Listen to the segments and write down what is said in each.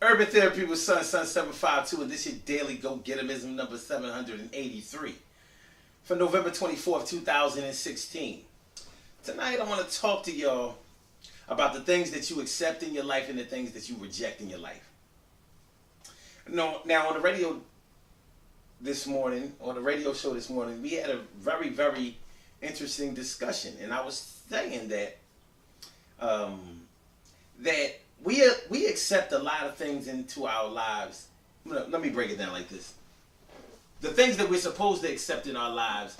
Urban Therapy with Sun 752, and this is your daily go-getterism number 783 for November 24th, 2016. Tonight I want to talk to y'all about the things that you accept in your life and the things that you reject in your life. Now on the radio this morning, on the radio show this morning, we had a very, very interesting discussion, and I was saying that that we accept a lot of things into our lives. Let me break it down like this. The things that we're supposed to accept in our lives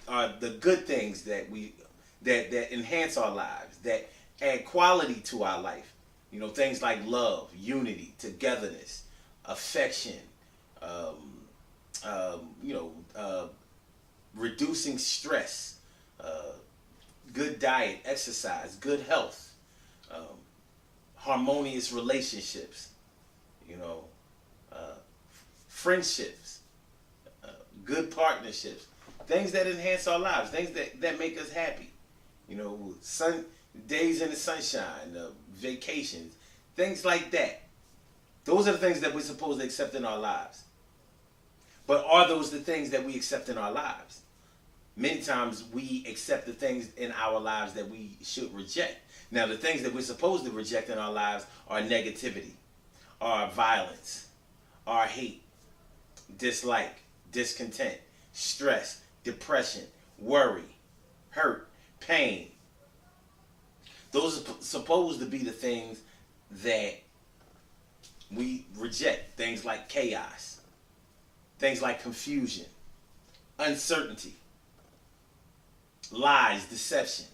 are the good things that enhance our lives, that add quality to our life. You know, things like love, unity, togetherness, affection, reducing stress, good diet, exercise, good health, harmonious relationships, friendships, good partnerships, things that enhance our lives, things that make us happy. Days in the sunshine, vacations, things like that. Those are the things that we're supposed to accept in our lives. But are those the things that we accept in our lives? Many times we accept the things in our lives that we should reject. Now, the things that we're supposed to reject in our lives are negativity, are violence, are hate, dislike, discontent, stress, depression, worry, hurt, pain. Those are supposed to be the things that we reject. Things like chaos, things like confusion, uncertainty, lies, deception.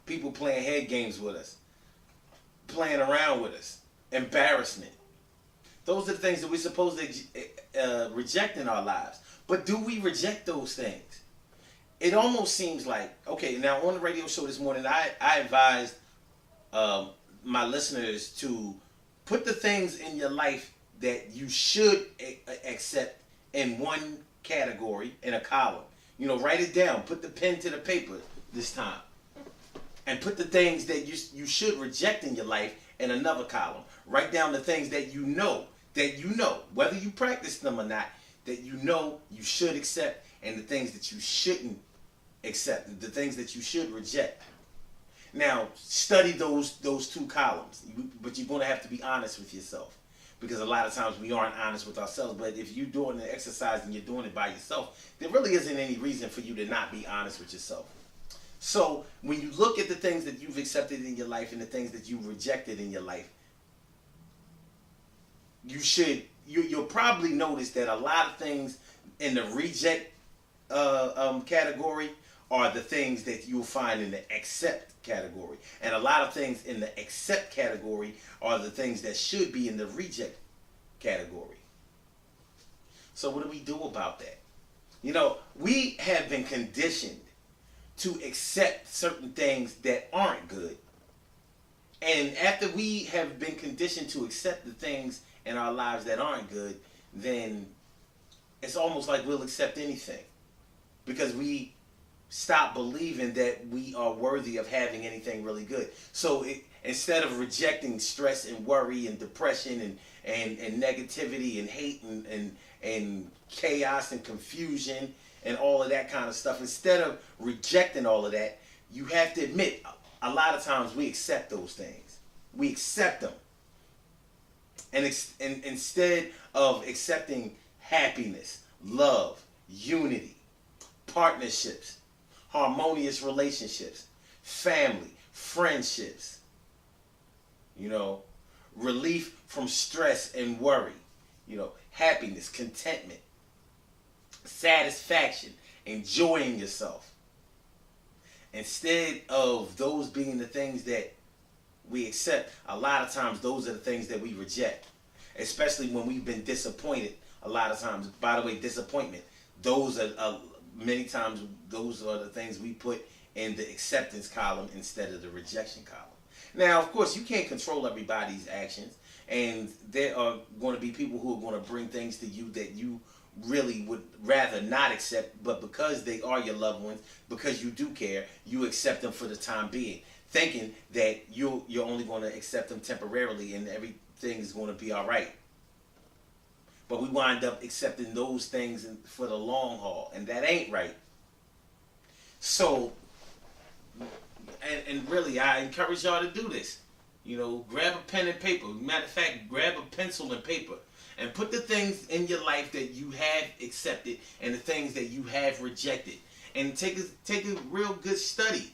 People playing head games with us, playing around with us, embarrassment. Those are the things that we're supposed to reject in our lives. But do we reject those things? It almost seems like, okay, now on the radio show this morning, I advised my listeners to put the things in your life that you should accept in one category, in a column. Write it down. Put the pen to the paper this time. And put the things that you should reject in your life in another column. Write down the things that you know, whether you practice them or not, that you should accept, and the things that you shouldn't accept, the things that you should reject. Now, study those two columns, but you're going to have to be honest with yourself, because a lot of times we aren't honest with ourselves. But if you're doing the exercise and you're doing it by yourself, there really isn't any reason for you to not be honest with yourself. So when you look at the things that you've accepted in your life and the things that you rejected in your life, you'll probably notice that a lot of things in the reject category are the things that you'll find in the accept category. And a lot of things in the accept category are the things that should be in the reject category. So what do we do about that? We have been conditioned to accept certain things that aren't good. And after we have been conditioned to accept the things in our lives that aren't good, then it's almost like we'll accept anything, because we stop believing that we are worthy of having anything really good. So instead of rejecting stress and worry and depression and negativity and hate and chaos and confusion and all of that kind of stuff, instead of rejecting all of that, you have to admit, a lot of times we accept those things. We accept them. And instead of accepting happiness, love, unity, partnerships, harmonious relationships, family, friendships, relief from stress and worry, happiness, contentment, satisfaction, enjoying yourself. Instead of those being the things that we accept, a lot of times those are the things that we reject, especially when we've been disappointed. A lot of times, by the way, disappointment, many times those are the things we put in the acceptance column instead of the rejection column. Now, of course, you can't control everybody's actions, and there are going to be people who are going to bring things to you that you really would rather not accept, but because they are your loved ones, because you do care, you accept them for the time being. thinking that you're only going to accept them temporarily and everything is going to be all right. But we wind up accepting those things for the long haul, and that ain't right. So, and really, I encourage y'all to do this. You know, grab a pen and paper. Matter of fact, grab a pencil and paper and put the things in your life that you have accepted and the things that you have rejected. And take a real good study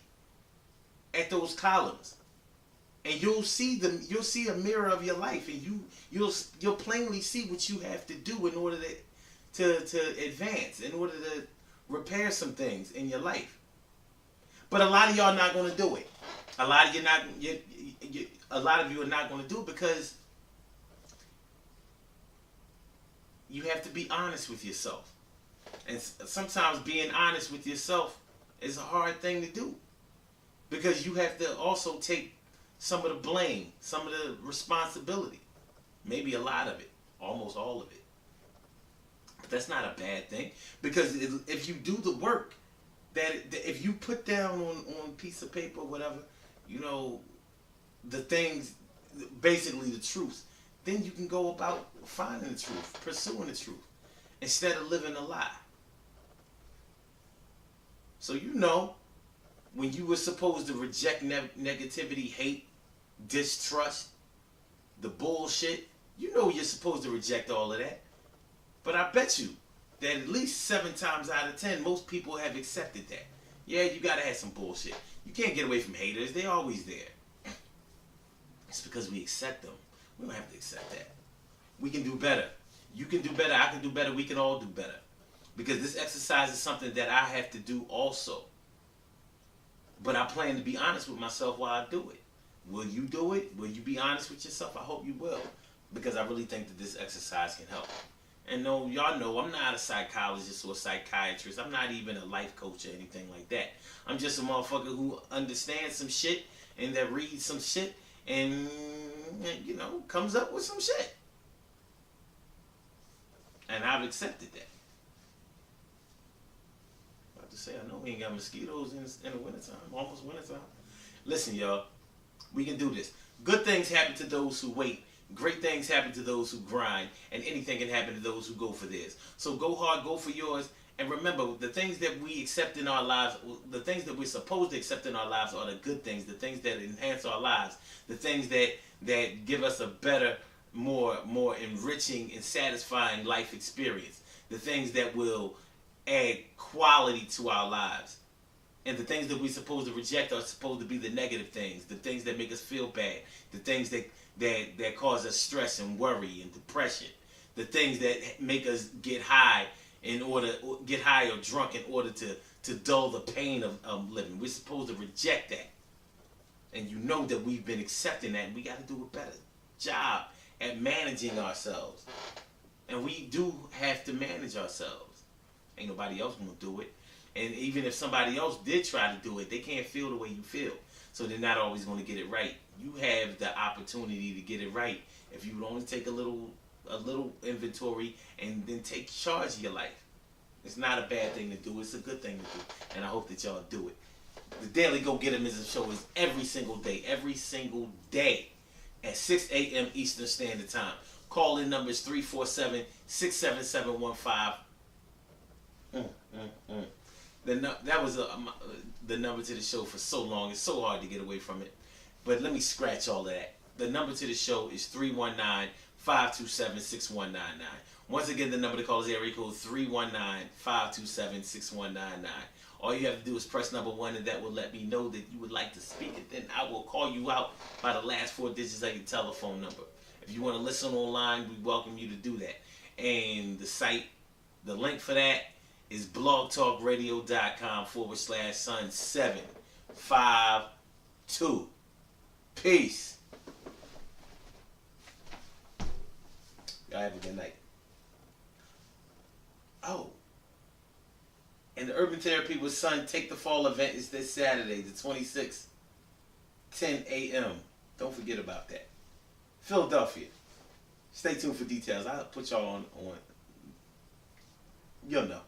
at those columns. And you'll see a mirror of your life, and you'll plainly see what you have to do in order to advance, in order to repair some things in your life. But a lot of y'all not going to do it. A lot of you are not going to do it because you have to be honest with yourself. And sometimes being honest with yourself is a hard thing to do because you have to also take some of the blame, some of the responsibility, maybe a lot of it, almost all of it. But that's not a bad thing because if you do the work, that if you put down on a piece of paper or whatever, you know, the things, basically the truth, then you can go about finding the truth, pursuing the truth, instead of living a lie. So you know, when you were supposed to reject negativity, hate, distrust, the bullshit, you know you're supposed to reject all of that. But I bet you that at least 7 times out of 10, most people have accepted that. Yeah, you gotta have some bullshit. You can't get away from haters. They're always there. It's because we accept them. We don't have to accept that. We can do better. You can do better. I can do better. We can all do better. Because this exercise is something that I have to do also. But I plan to be honest with myself while I do it. Will you do it? Will you be honest with yourself? I hope you will. Because I really think that this exercise can help. And no, y'all know I'm not a psychologist or a psychiatrist. I'm not even a life coach or anything like that. I'm just a motherfucker who understands some shit and that reads some shit and, you know, comes up with some shit. And I've accepted that. About to say, I know we ain't got mosquitoes in the wintertime, almost wintertime. Listen, y'all, we can do this. Good things happen to those who wait. Great things happen to those who grind, and anything can happen to those who go for theirs. So go hard, go for yours, and remember, the things that we accept in our lives, the things that we're supposed to accept in our lives are the good things, the things that enhance our lives, the things that give us a better, more enriching and satisfying life experience, the things that will add quality to our lives. And the things that we're supposed to reject are supposed to be the negative things, the things that make us feel bad, the things that cause us stress and worry and depression, the things that make us get high or drunk in order to dull the pain of living. We're supposed to reject that. And you know that we've been accepting that, and we got to do a better job at managing ourselves. And we do have to manage ourselves. Ain't nobody else gonna do it. And even if somebody else did try to do it, they can't feel the way you feel. So they're not always going to get it right. You have the opportunity to get it right if you would only take a little inventory and then take charge of your life. It's not a bad thing to do. It's a good thing to do. And I hope that y'all do it. The Daily Go Getism show is every single day at 6 a.m. Eastern Standard Time. Call in numbers 347-677-15. That was the number to the show for so long. It's so hard to get away from it. But let me scratch all of that. The number to the show is 319-527-6199. Once again, the number to call is area code 319-527-6199. All you have to do is press number 1, and that will let me know that you would like to speak. And then I will call you out by the last 4 digits of your telephone number. If you want to listen online, we welcome you to do that. And the site, the link for that is blogtalkradio.com/Sun752. Peace. Y'all have a good night. Oh. And the Urban Therapy with Sun Take the Fall event is this Saturday, the 26th, 10 a.m. Don't forget about that. Philadelphia. Stay tuned for details. I'll put y'all on. You'll know.